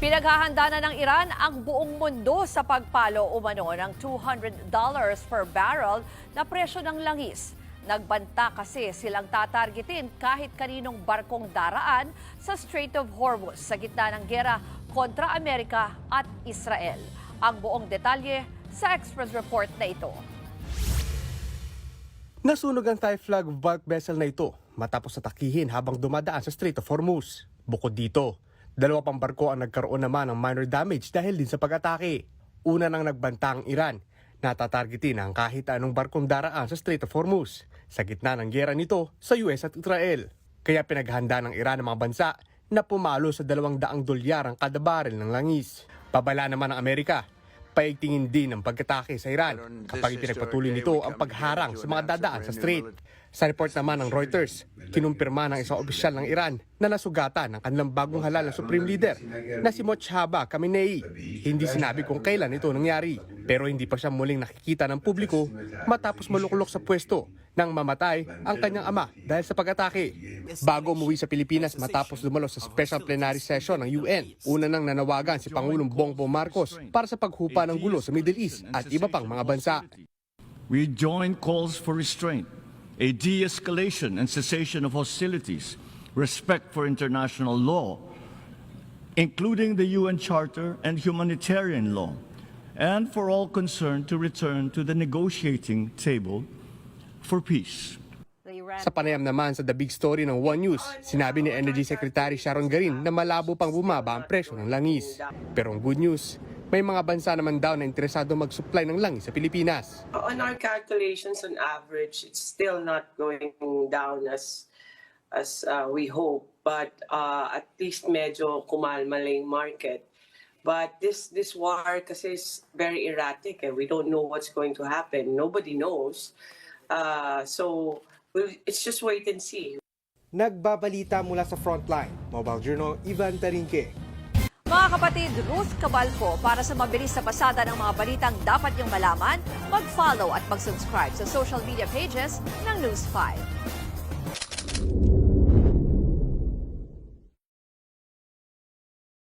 Pinaghahanda na ng Iran ang buong mundo sa pagpalo umano ng $200 per barrel na presyo ng langis. Nagbanta kasi silang tatargetin kahit kaninong barkong daraan sa Strait of Hormuz sa gitna ng giyera kontra Amerika at Israel. Ang buong detalye sa Express Report na ito. Nasunog ang Thai flag bulk vessel na ito matapos atakihin habang dumadaan sa Strait of Hormuz. Bukod dito, 2 pang barko ang nagkaroon naman ng minor damage dahil din sa pag-atake. Una nang nagbanta ang Iran na tatargetin ang kahit anong barkong daraan sa Strait of Hormuz sa gitna ng giyera nito sa US at Israel. Kaya pinaghanda ng Iran ang mga bansa na pumalo sa $200 ang kada baril ng langis. Pabala naman ng Amerika, paigtingin din ang pag-atake sa Iran kapag ipinagpatuloy nito ang pagharang sa mga dadaan sa strait. Sa report naman ng Reuters, kinumpirma ng isang opisyal ng Iran na nasugatan ng kanilang bagong halal na Supreme Leader na si Mojtaba Khamenei. Hindi sinabi kung kailan ito nangyari, pero hindi pa siya muling nakikita ng publiko matapos maluklok sa pwesto nang mamatay ang kanyang ama dahil sa pag-atake. Bago umuwi sa Pilipinas matapos dumalo sa special plenary session ng UN, una nang nanawagan si Pangulong Bongbong Marcos para sa paghupa ng gulo sa Middle East at iba pang mga bansa. We join calls for restraint, a de-escalation and cessation of hostilities, respect for international law, including the UN Charter and humanitarian law, and for all concerned to return to the negotiating table for peace. Sa panayam naman sa The Big Story ng One News, sinabi ni Energy Secretary Sharon Garin na malabo pang bumaba ang presyo ng langis. Pero ang good news, may mga bansa naman daw na interesado mag-supply ng langis sa Pilipinas. On our calculations, on average, it's still not going down as we hope, but at least medyo kumalma lang yung market. But this war kasi is very erratic and we don't know what's going to happen. Nobody knows. So it's just wait and see. Nagbabalita mula sa Frontline, Mobile Journal, Ivan Tarinque. Mga kapatid, Ruth Cabalco, para sa mabilis na pasada ng mga balitang dapat niyong malaman, mag-follow at mag-subscribe sa social media pages ng News 5.